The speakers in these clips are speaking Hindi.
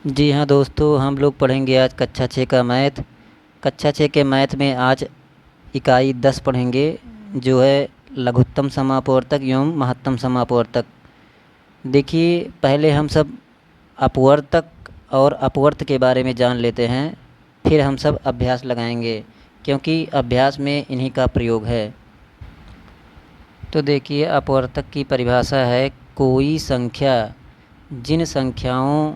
जी हाँ दोस्तों, हम लोग पढ़ेंगे आज कक्षा 6 का मैथ। कक्षा 6 के मैथ में आज इकाई 10 पढ़ेंगे, जो है लघुत्तम समापवर्तक एवं महत्तम समापवर्तक। देखिए, पहले हम सब अपवर्तक और अपवर्त के बारे में जान लेते हैं, फिर हम सब अभ्यास लगाएंगे, क्योंकि अभ्यास में इन्हीं का प्रयोग है। तो देखिए, अपवर्तक की परिभाषा है कोई संख्या जिन संख्याओं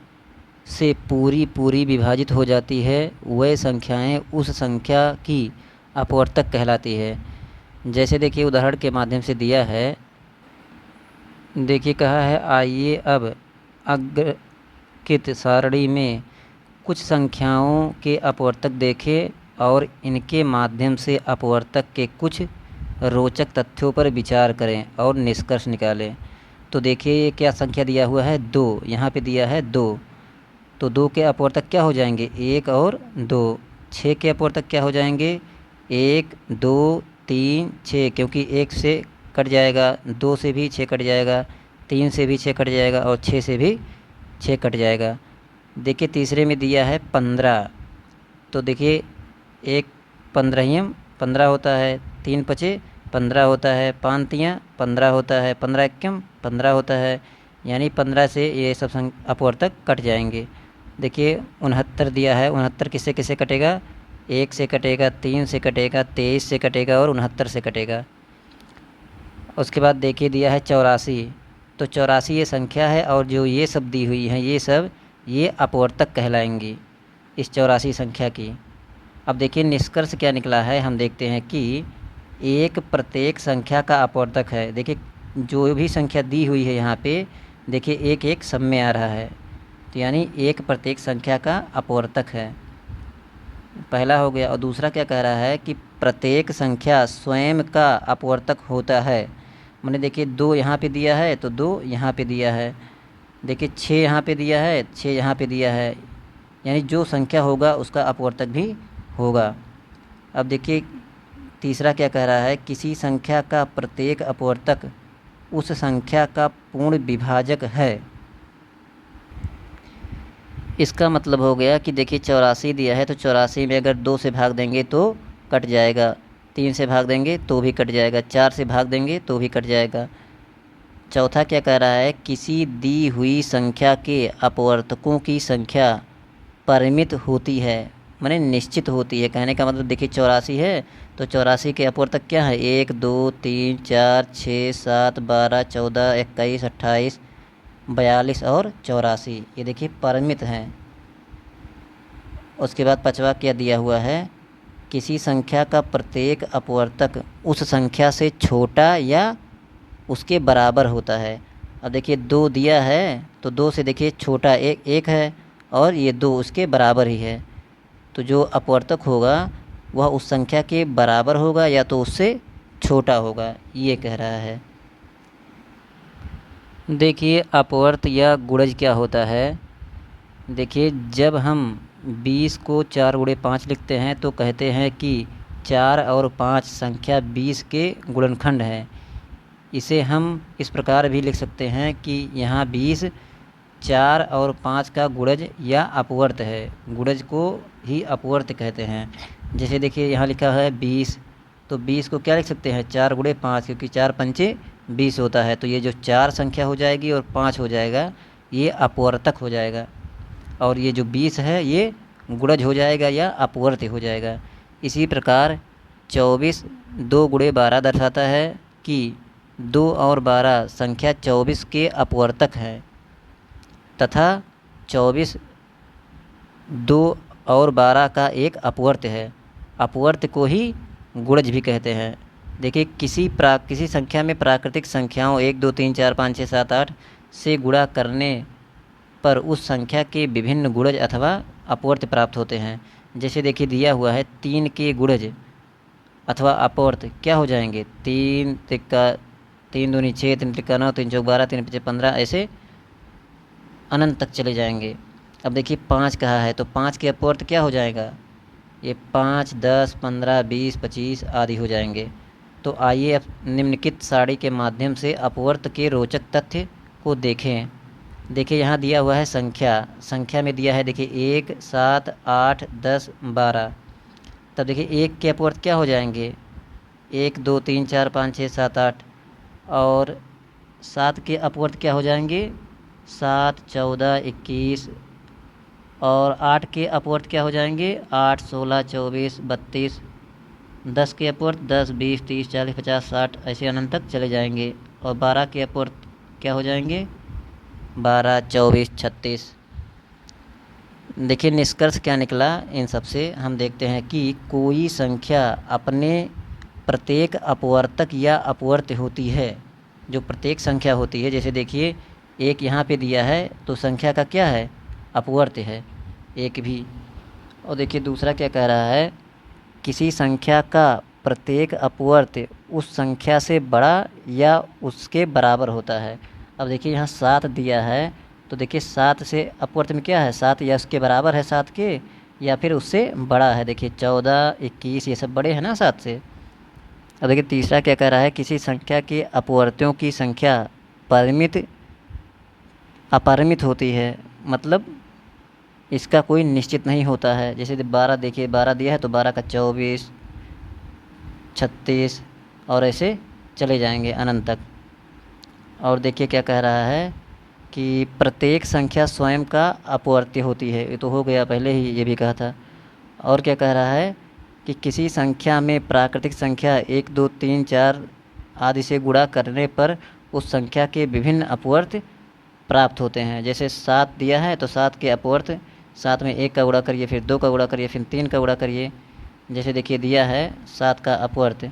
से पूरी पूरी विभाजित हो जाती है वह संख्याएं उस संख्या की अपवर्तक कहलाती है। जैसे देखिए उदाहरण के माध्यम से दिया है। देखिए कहा है, आइए अब अग्रलिखित सारणी में कुछ संख्याओं के अपवर्तक देखें और इनके माध्यम से अपवर्तक के कुछ रोचक तथ्यों पर विचार करें और निष्कर्ष निकालें। तो देखिए ये क्या संख्या दिया हुआ है, 2। यहाँ पे दिया है 2, तो 2 के अपवर्तक क्या हो जाएंगे, 1 और 2। 6 के अपवर्तक क्या हो जाएंगे, 1 2 3 6, क्योंकि 1 से कट जाएगा, 2 से भी 6 कट जाएगा, 3 से भी 6 कट जाएगा और 6 से भी 6 कट जाएगा। देखिए तीसरे में दिया है 15, तो देखिए 1 15 15 होता है, 3 पचे 15 होता है, 5 तियाँ 15 होता है, 15 एकम 15 होता है, यानी 15 से ये सब अपवर्तक कट जाएंगे। देखिए 69 दिया है, 69 किससे किससे कटेगा, 1 से कटेगा, 3 से कटेगा, 23 से कटेगा और 69 से कटेगा। उसके बाद देखिए दिया है 84, तो 84 ये संख्या है और जो ये सब दी हुई हैं ये अपवर्तक कहलाएंगी इस 84 संख्या की। अब देखिए निष्कर्ष क्या निकला है, हम देखते हैं कि एक प्रत्येक संख्या का अपवर्तक है। देखिए जो भी संख्या दी हुई है यहाँ पे, देखिए एक एक सब में आ रहा है, तो यानी एक प्रत्येक संख्या का अपवर्तक है, पहला हो गया। और दूसरा क्या कह रहा है कि प्रत्येक संख्या स्वयं का अपवर्तक होता है। मैंने देखिए 2 यहाँ पे दिया है तो 2 यहाँ पे दिया है, देखिए 6 यहाँ पे दिया है, 6 यहाँ पे दिया है, यानी जो संख्या होगा उसका अपवर्तक भी होगा। अब देखिए तीसरा क्या कह रहा है, किसी संख्या का प्रत्येक अपवर्तक उस संख्या का पूर्ण विभाजक है। इसका मतलब हो गया कि देखिए 84 दिया है, तो 84 में अगर 2 से भाग देंगे तो कट जाएगा, 3 से भाग देंगे तो भी कट जाएगा, 4 से भाग देंगे तो भी कट जाएगा। चौथा क्या कह रहा है, किसी दी हुई संख्या के अपवर्तकों की संख्या परिमित होती है, माने निश्चित होती है। कहने का मतलब देखिए 84 है तो 84 के अपवर्तक क्या है, 1 2 3 4 6 7 12 14 21 28 42 और 84, ये देखिए परिमित हैं। उसके बाद पांचवा क्या दिया हुआ है, किसी संख्या का प्रत्येक अपवर्तक उस संख्या से छोटा या उसके बराबर होता है। अब देखिए 2 दिया है तो 2 से देखिए छोटा एक है और ये 2 उसके बराबर ही है, तो जो अपवर्तक होगा वह उस संख्या के बराबर होगा या तो उससे छोटा होगा, ये कह रहा है। देखिए अपवर्त या गुणज क्या होता है। देखिए जब हम 20 को 4 गुणे 5 लिखते हैं तो कहते हैं कि 4 और 5 संख्या 20 के गुणनखंड है। इसे हम इस प्रकार भी लिख सकते हैं कि यहाँ 20 4 और 5 का गुणज या अपवर्त है, गुणज को ही अपवर्त कहते हैं। जैसे देखिए यहाँ लिखा है 20, तो 20 को क्या लिख सकते हैं, 4 गुणे 5, क्योंकि 4 पंचे 20 होता है, तो ये जो 4 संख्या हो जाएगी और 5 हो जाएगा, ये अपवर्तक हो जाएगा, और ये जो 20 है ये गुणज हो जाएगा या अपवर्त हो जाएगा। इसी प्रकार 24 2 गुणे 12 दर्शाता है कि 2 और 12 संख्या 24 के अपवर्तक है, तथा 24 2 और 12 का एक अपवर्त है, अपवर्त को ही गुणज भी कहते हैं। देखिए किसी संख्या में प्राकृतिक संख्याओं 1 2 3 4 5 6 7 8 से गुणा करने पर उस संख्या के विभिन्न गुणज अथवा अपवर्त प्राप्त होते हैं। जैसे देखिए दिया हुआ है 3 के गुणज अथवा अपवर्त क्या हो जाएंगे, 3 तिक्का 3 दूनी 6 3 तिक्का 9 3 चौक 12 3 पचे 15, ऐसे अनंत तक चले जाएंगे। अब देखिए 5 कहा है तो 5 के अपवर्त क्या हो जाएगा, ये 5 10 15 20 25 आदि हो जाएंगे। तो आइए अब निम्नलिखित सारणी के माध्यम से अपवर्त के रोचक तथ्य को देखें। देखिए यहाँ दिया हुआ है संख्या, संख्या में दिया है देखिए 1 7 8 10 12। तब देखिए 1 के अपवर्त क्या हो जाएंगे, 1 2 3 4 5 6 7 8। और 7 के अपवर्त क्या हो जाएंगे, 7 14 21। और 8 के अपवर्त क्या हो जाएंगे, 8 16 24 32। 10 के अपवर्त 10 20 30 40 50 60 ऐसे अनंत तक चले जाएंगे। और 12 के अपवर्त क्या हो जाएंगे, 12 24 36। देखिए निष्कर्ष क्या निकला इन सब से, हम देखते हैं कि कोई संख्या अपने प्रत्येक अपवर्तक या अपवर्त्य होती है। जो प्रत्येक संख्या होती है, जैसे देखिए एक यहाँ पे दिया है तो संख्या का क्या है, अपवर्त्य है एक भी। और देखिए दूसरा क्या कह रहा है, किसी संख्या का प्रत्येक अपवर्त्य उस संख्या से बड़ा या उसके बराबर होता है। अब देखिए यहाँ 7 दिया है, तो देखिए 7 से अपवर्त्य में क्या है, 7 या उसके बराबर है 7 के, या फिर उससे बड़ा है। देखिए 14 21 ये सब बड़े हैं ना 7 से। अब देखिए तीसरा क्या कह रहा है, किसी संख्या के अपवर्त्यों की संख्या परिमित अपरिमित होती है, मतलब इसका कोई निश्चित नहीं होता है। जैसे 12, देखिए 12 दिया है तो 12 का 24 36 और ऐसे चले जाएंगे अनंत तक। और देखिए क्या कह रहा है कि प्रत्येक संख्या स्वयं का अपवर्त्य होती है, ये तो हो गया पहले ही, ये भी कहा था। और क्या कह रहा है कि किसी संख्या में प्राकृतिक संख्या 1 2 3 4 आदि से गुणा करने पर उस संख्या के विभिन्न अपवर्त्य प्राप्त होते हैं। जैसे 7 दिया है तो 7 के अपवर्त्य, 7 में 1 का गुणा करिए, फिर 2 का गुणा करिए, फिर 3 का गुणा करिए। जैसे देखिए दिया है 7 का अपवर्त्य,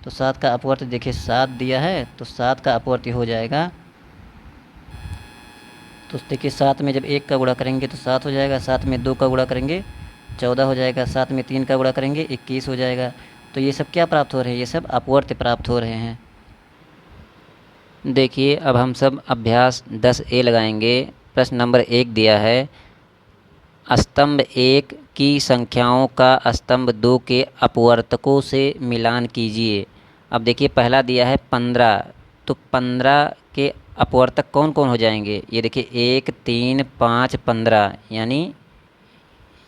तो 7 का अपवर्त्य देखिए 7 दिया है तो 7 का अपवर्त्य हो जाएगा, तो देखिए 7 में जब 1 का गुणा करेंगे तो 7 हो जाएगा, 7 में 2 का गुणा करेंगे 14 हो जाएगा, 7 में 3 का गुणा करेंगे 21 हो जाएगा। तो ये सब क्या प्राप्त हो रहे हैं, ये सब अपवर्त्य प्राप्त हो रहे हैं। देखिए अब हम सब अभ्यास 10A लगाएंगे। प्रश्न नंबर 1 दिया है, स्तंभ 1 की संख्याओं का स्तंभ 2 के अपवर्तकों से मिलान कीजिए। अब देखिए पहला दिया है 15, तो 15 के अपवर्तक कौन कौन हो जाएंगे, ये देखिए 1 3 5 15, यानी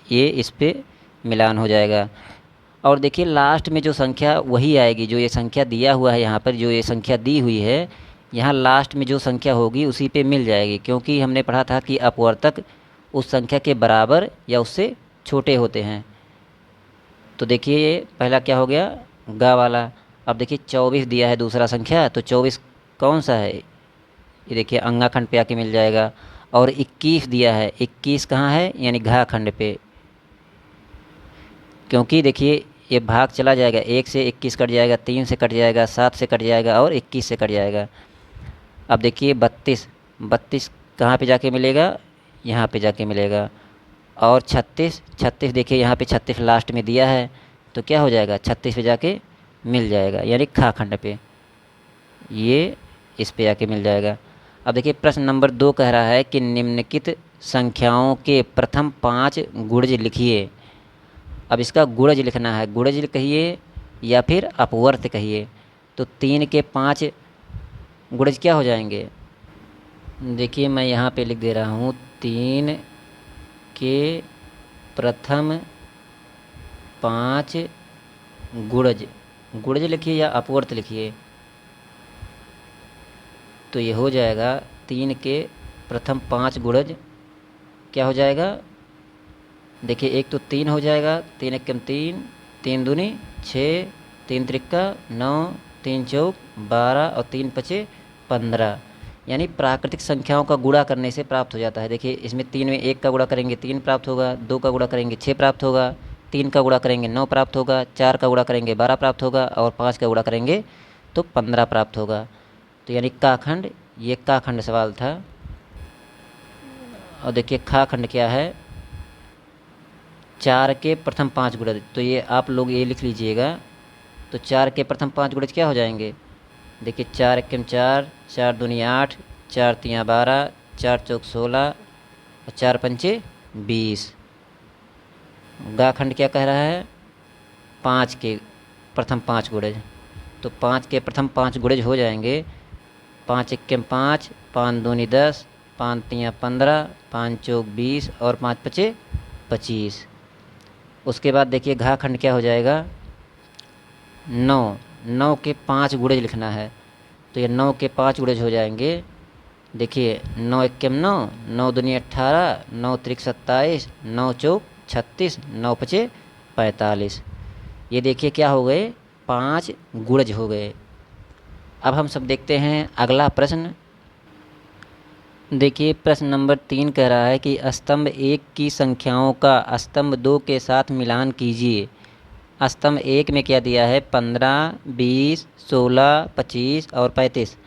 ये इस पे मिलान हो जाएगा। और देखिए लास्ट में जो संख्या वही आएगी, जो ये संख्या दिया हुआ है यहाँ पर, जो ये संख्या दी हुई है यहाँ लास्ट में जो संख्या होगी उसी पे मिल जाएगी, क्योंकि हमने पढ़ा था कि अपवर्तक उस संख्या के बराबर या उससे छोटे होते हैं। तो देखिए ये पहला क्या हो गया, गा वाला। अब देखिए 24 दिया है दूसरा संख्या, तो 24 कौन सा है, ये देखिए अंगा खंड पे आके मिल जाएगा। और 21 दिया है, 21 कहाँ है, यानी घा खंड पे, क्योंकि देखिए ये भाग चला जाएगा, 1 से 21 कट जाएगा, 3 से कट जाएगा, 7 से कट जाएगा और 21 से कट जाएगा। अब देखिए 32, 32 कहाँ पे जाके मिलेगा, यहाँ पे जाके मिलेगा। और 36, 36 देखिए यहाँ पे 36 लास्ट में दिया है, तो क्या हो जाएगा 36 पे जाके मिल जाएगा, यानी खा खंड पे ये इस पे जाके मिल जाएगा। अब देखिए प्रश्न नंबर 2 कह रहा है कि निम्नलिखित संख्याओं के प्रथम 5 गुणज लिखिए। अब इसका गुणज लिखना है, गुणज कहिए या फिर अपवर्त कहिए। तो 3 के 5 गुणज क्या हो जाएंगे, देखिए मैं यहाँ पे लिख दे रहा हूँ, 3 के प्रथम 5 गुणज, गुणज लिखिए या अपवर्त लिखिए, तो ये हो जाएगा 3 के प्रथम 5 गुणज क्या हो जाएगा, देखिए एक तो 3 हो जाएगा, 3 एकम 3, 3 दूनी 6, 3 त्रिक्का 9, 3 चौक 12 और 3 पचे 15, यानी प्राकृतिक संख्याओं का गुणा करने से प्राप्त हो जाता है। देखिए इसमें 3 में 1 का गुणा करेंगे 3 प्राप्त होगा, 2 का गुणा करेंगे 6 प्राप्त होगा, 3 का गुणा करेंगे 9 प्राप्त होगा, 4 का गुणा करेंगे 12 प्राप्त होगा और 5 का गुणा करेंगे तो 15 प्राप्त होगा। तो यानी का खंड, ये का खंड सवाल था। और देखिए खा खंड क्या है, 4 के प्रथम 5 गुणज, तो ये आप लोग ये लिख लीजिएगा। तो 4 के प्रथम 5 गुणज क्या हो जाएंगे, देखिए 4 एकम 4, 4 दूनी 8, 4 तियाँ 12, 4 चौक 16 और 4 पंचे 20। गा खंड क्या कह रहा है, 5 के प्रथम 5 गुणज, तो 5 के प्रथम 5 गुणज हो जाएंगे, 5 एकम 5, 5 दूनी 10, 5 तियाँ 15, 5 चौक 20 और 5 पचे 25। उसके बाद देखिए घा खंड क्या हो जाएगा, 9। 9 के 5 गुणज लिखना है, तो ये 9 के 5 गुणज हो जाएंगे। देखिए 9 एकम 9, 9 दूनी 18, 9 त्रिक 27, 9 चौक 36, 9 पचे 45। ये देखिए क्या हो गए, 5 गुणज हो गए। अब हम सब देखते हैं अगला प्रश्न। देखिए प्रश्न नंबर 3 कह रहा है कि स्तंभ 1 की संख्याओं का स्तंभ 2 के साथ मिलान कीजिए। स्तंभ 1 में क्या दिया है, 15, 20, 16, 25 और 35।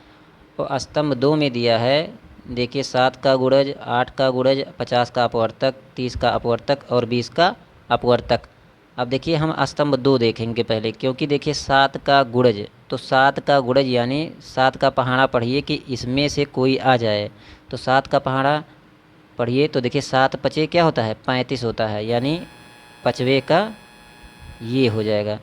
और स्तंभ 2 में दिया है, देखिए 7 का गुणज, 8 का गुणज, 50 का अपवर्तक, 30 का अपवर्तक और 20 का अपवर्तक। अब देखिए हम स्तंभ 2 देखेंगे पहले, क्योंकि देखिए 7 का गुणज, तो 7 का गुणज यानी 7 का पहाड़ा पढ़िए कि इसमें से कोई आ जाए। तो 7 का पहाड़ा पढ़िए तो देखिए 7 पचे क्या होता है, 35 होता है, यानी 5वें का ये हो जाएगा।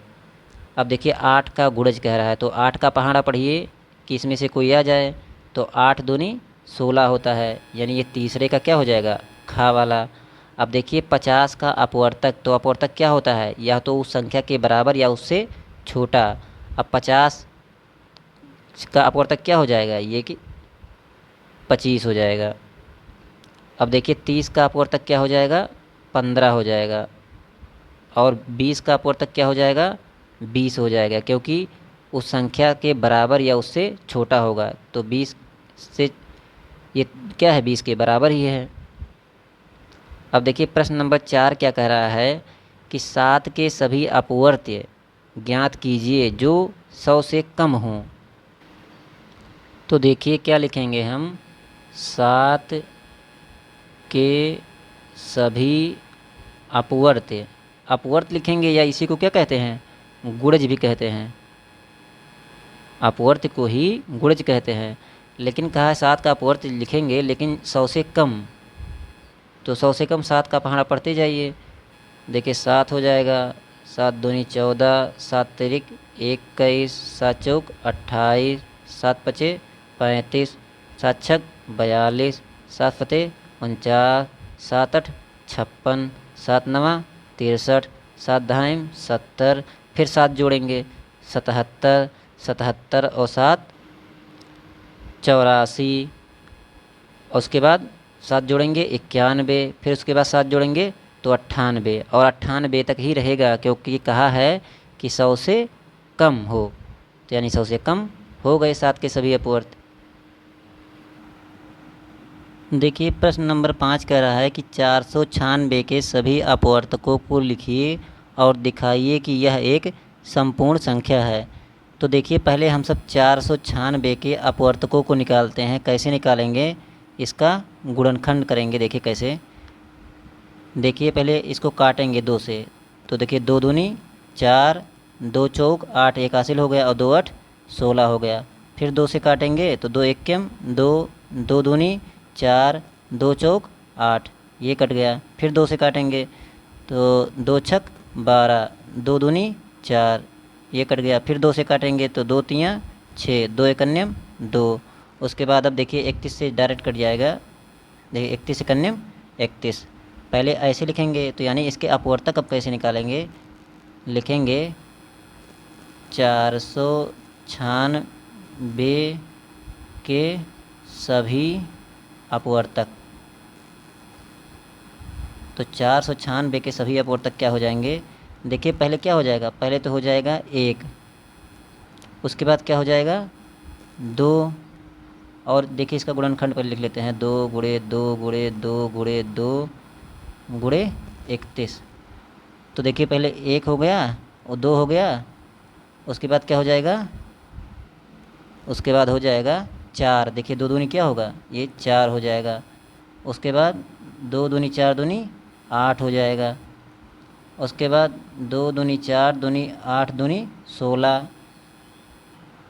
अब देखिए 8 का गुणज कह रहा है, तो 8 का पहाड़ा पढ़िए कि इसमें से कोई आ जाए। तो 8 दूनी 16 होता है, यानी ये तीसरे का क्या हो जाएगा, खा वाला। अब देखिए 50 का अपवर्तक, तो अपवर्तक क्या होता है, या तो उस संख्या के बराबर या उससे छोटा। अब 50 का अपवर्तक क्या हो जाएगा, ये कि 25 हो जाएगा। अब देखिए 30 का अपवर्तक क्या हो जाएगा, 15 हो जाएगा। और 20 का अपवर्तक क्या हो जाएगा, 20 हो जाएगा, क्योंकि उस संख्या के बराबर या उससे छोटा होगा। तो 20 से ये क्या है, 20 के बराबर ही है। अब देखिए प्रश्न नंबर 4 क्या कह रहा है कि 7 के सभी अपवर्त्य ज्ञात कीजिए जो 100 से कम हों। तो देखिए क्या लिखेंगे हम, 7 के सभी अपवर्त्य, अपवर्त लिखेंगे या इसी को क्या कहते हैं, गुणज भी कहते हैं। अपवर्त्य को ही गुणज कहते हैं, लेकिन कहा है 7 का अपवर्त्य लिखेंगे लेकिन 100 से कम। तो 100 से कम 7 का पहाड़ा पढ़ते जाइए। देखिए 7 हो जाएगा, 7 दूनी 14, 7 तिरिक 21, 7 चौक 28, 7 पचे 35, 7 छक 42, 7 फते 49, 7 8 56, 7 नवा 63, 7 दहाइम 70, फिर 7 जोड़ेंगे 77, 77 और 7 84, और उसके बाद 7 जोड़ेंगे 91, फिर उसके बाद 7 जोड़ेंगे तो 98, और 98 तक ही रहेगा, क्योंकि कहा है कि 100 से कम हो। तो यानी 100 से कम हो गए 7 के सभी अपवर्त। देखिए प्रश्न नंबर 5 कह रहा है कि 496 के सभी अपवर्तकों को लिखिए और दिखाइए कि यह एक संपूर्ण संख्या है। तो देखिए पहले हम सब 496 के अपवर्तकों को निकालते हैं। कैसे निकालेंगे, इसका गुणनखंड करेंगे। देखिए कैसे, देखिए पहले इसको काटेंगे 2 से। तो देखिए 2 दूनी 4, 2 चौक 8 एक हासिल हो गया, और 2 8 16 हो गया। फिर 2 से काटेंगे तो 2 एकम 2, 2 दूनी 4, 2 चौक 8 ये कट गया। फिर 2 से काटेंगे तो 2 छक 12, 2 दूनी 4 ये कट गया। फिर 2 से काटेंगे तो 2 तियाँ 6, 2 एकन्यम 2। उसके बाद अब देखिए 31 से डायरेक्ट कट जाएगा। देखिए 31 से कन्यम 31। पहले ऐसे लिखेंगे, तो यानी इसके अपवर्तक अब कैसे निकालेंगे, लिखेंगे 496 के सभी अपवर्तक। तो 496 के सभी अपवर्तक क्या हो जाएंगे, देखिए पहले क्या हो जाएगा, पहले तो हो जाएगा 1, उसके बाद क्या हो जाएगा 2, और देखिए इसका गुणनखंड पर लिख लेते हैं 2 गुणे 2 गुणे 2 गुणे 2 गुणे 31। तो देखिए पहले 1 हो गया और 2 हो गया, उसके बाद क्या हो जाएगा, उसके बाद हो जाएगा 4। देखिए 2 दूनी क्या होगा, ये 4 हो जाएगा। उसके बाद 2 दूनी 4 दूनी 8 हो जाएगा। उसके बाद 2 दूनी 4 दूनी 8 दूनी 16,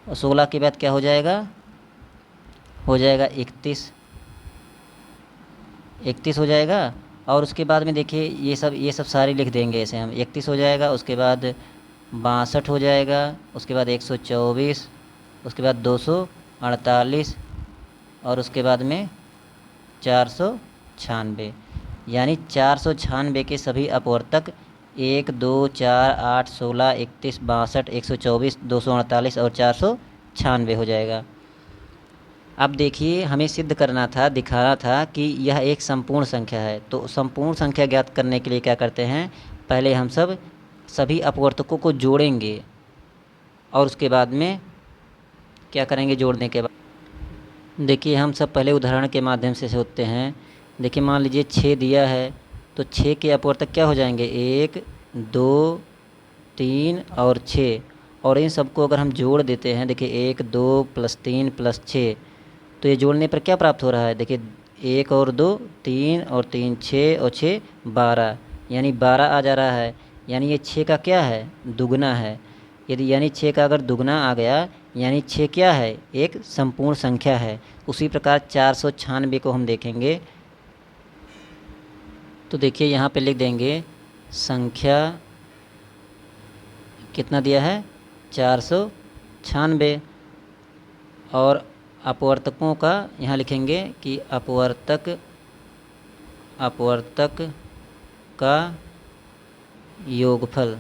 और 16 के बाद क्या हो जाएगा, हो जाएगा 31, 31 हो जाएगा। और उसके बाद में देखिए ये सब सारे लिख देंगे ऐसे हम। 31 हो जाएगा, उसके बाद 62 हो जाएगा, उसके बाद 124, उसके बाद 248, और उसके बाद में 496, यानी 496 के सभी अपवर्तक 1, 2, 4, 8, 16, 31, 62, 124, 248 और 496 हो जाएगा। अब देखिए, हमें सिद्ध करना था, दिखाना था कि यह एक संपूर्ण संख्या है। तो संपूर्ण संख्या ज्ञात करने के लिए क्या करते हैं, पहले हम सभी अपवर्तकों को जोड़ेंगे और उसके बाद में क्या करेंगे, जोड़ने के बाद देखिए हम सब पहले उदाहरण के माध्यम से होते हैं। देखिए मान लीजिए 6 दिया है, तो 6 के अपवर्तक क्या हो जाएंगे, 1, 2, 3 और 6, और इन सबको अगर हम जोड़ देते हैं, देखिए 1, 2 + 3 + 6, तो ये जोड़ने पर क्या प्राप्त हो रहा है, देखिए 1 और 2 3 और 3 6 और 6 12, यानी 12 आ जा रहा है। यानी ये 6 का क्या है, दुगना है। यदि यानी 6 का अगर दुगना आ गया, यानी 6 क्या है, एक संपूर्ण संख्या है। उसी प्रकार 496 को हम देखेंगे, तो देखिए यहाँ पे लिख देंगे संख्या कितना दिया है, 496, और अपवर्तकों का यहाँ लिखेंगे कि अपवर्तक का योगफल।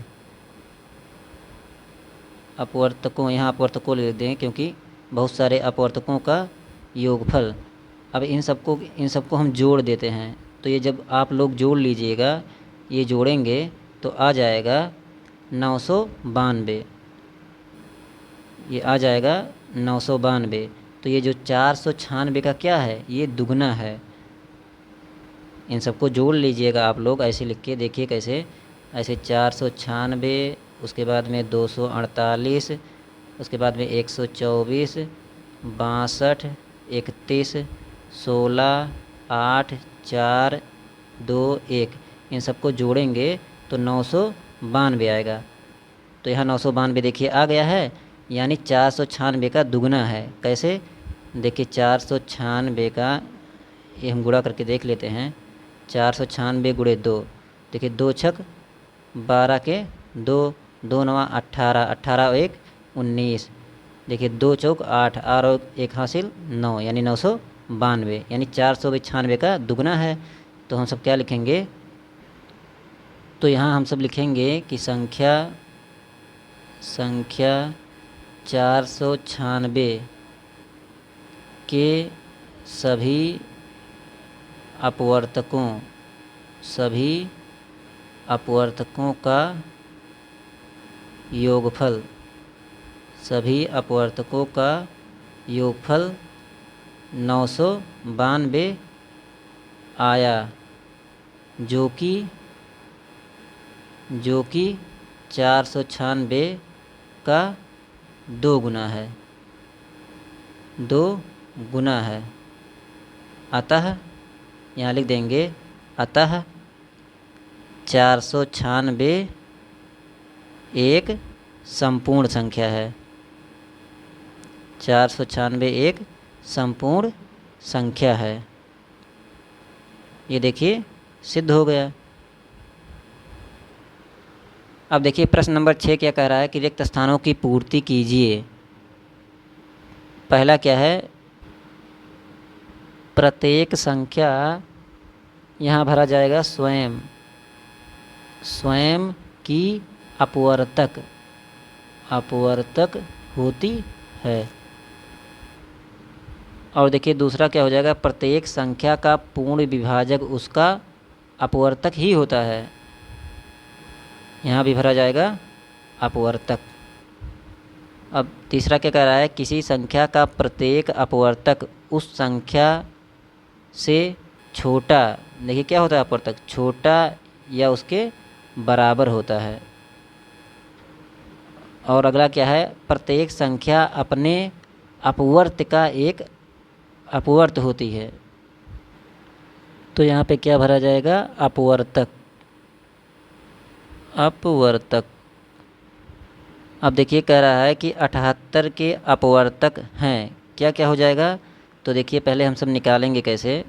यहाँ अपवर्तकों लिख दें क्योंकि बहुत सारे अपवर्तकों का योगफल। अब इन सबको हम जोड़ देते हैं। तो ये जब आप लोग जोड़ लीजिएगा, ये जोड़ेंगे तो आ जाएगा 992, ये आ जाएगा 992। तो ये जो 496 का क्या है, ये दुगना है। इन सबको जोड़ लीजिएगा आप लोग, ऐसे लिख के देखिए कैसे, ऐसे 496, उसके बाद में 248, उसके बाद में 124, 62, 31, 16, 8, 4, 2, 1, इन सबको जोड़ेंगे तो 992 आएगा। तो यहाँ 992 देखिए आ गया है, यानी 496 का दुगना है। कैसे, देखिए 496 का ये हम गुणा करके देख लेते हैं। 496 गुणे 2, देखिए 2 छक 12 के 2, 2 9 18, 18 और 1 19, देखिए 2 चौक 8 और 1 हासिल 9, यानी 992, यानी 496 का दुगना है। तो हम सब क्या लिखेंगे, तो यहाँ हम सब लिखेंगे कि संख्या 496 के सभी अपवर्तकों का योगफल, 992 आया, जो कि 496 का 2 गुना है। अतः यहाँ लिख देंगे, अतः 496 एक संपूर्ण संख्या है। 496 एक संपूर्ण संख्या है। ये देखिए सिद्ध हो गया। अब देखिए प्रश्न नंबर 6 क्या कह रहा है कि रिक्त स्थानों की पूर्ति कीजिए। पहला क्या है, प्रत्येक संख्या यहाँ भरा जाएगा स्वयं की अपवर्तक होती है। और देखिए दूसरा क्या हो जाएगा, प्रत्येक संख्या का पूर्ण विभाजक उसका अपवर्तक ही होता है। यहाँ भी भरा जाएगा अपवर्तक। अब तीसरा क्या कह रहा है, किसी संख्या का प्रत्येक अपवर्तक उस संख्या से छोटा, देखिए क्या होता है अपवर्तक, छोटा या उसके बराबर होता है। और अगला क्या है, प्रत्येक संख्या अपने अपवर्त का एक अपवर्त होती है। तो यहाँ पे क्या भरा जाएगा, अपवर्तक। अब देखिए कह रहा है कि 78 के अपवर्तक हैं, क्या क्या हो जाएगा। तो देखिए पहले हम सब निकालेंगे कैसे,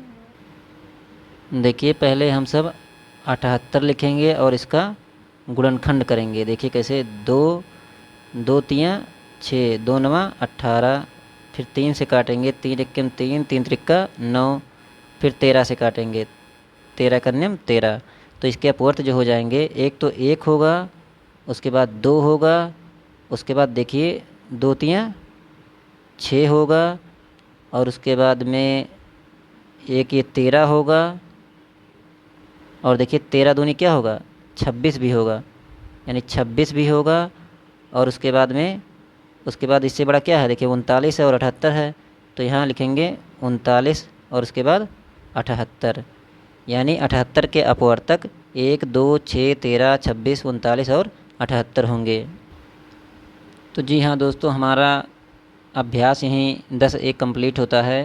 देखिए पहले हम सब 78 लिखेंगे और इसका गुणनखंड करेंगे। देखिए कैसे, 2 2 तियाँ 6, 2 9 18, फिर 3 से काटेंगे, 3 1 3, 3 3 9, फिर 13 से काटेंगे, 13 कन्यम 13, तो इसके अपवर्त जो हो जाएंगे, एक तो 1 होगा, उसके बाद 2 होगा, उसके बाद देखिए 2 तियाँ 6 होगा, और उसके बाद में एक ये 13 होगा, और देखिए 13 दूनी क्या होगा, 26 भी होगा, यानी 26 भी होगा। और उसके बाद में, उसके बाद इससे बड़ा क्या है, देखिए 39 है और 78 है, तो यहाँ लिखेंगे 39 और उसके बाद 78, यानी 78 के अपवर्तक 1 2 6 13 26 39 और 78 होंगे। तो जी हाँ दोस्तों, हमारा अभ्यास यहीं 10 कंप्लीट होता है।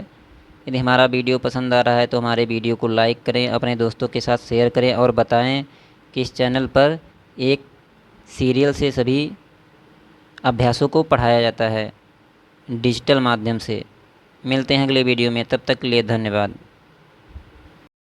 यदि हमारा वीडियो पसंद आ रहा है तो हमारे वीडियो को लाइक करें, अपने दोस्तों के साथ शेयर करें और बताएं कि इस चैनल पर एक सीरियल से सभी अभ्यासों को पढ़ाया जाता है डिजिटल माध्यम से। मिलते हैं अगले वीडियो में, तब तक के लिए धन्यवाद।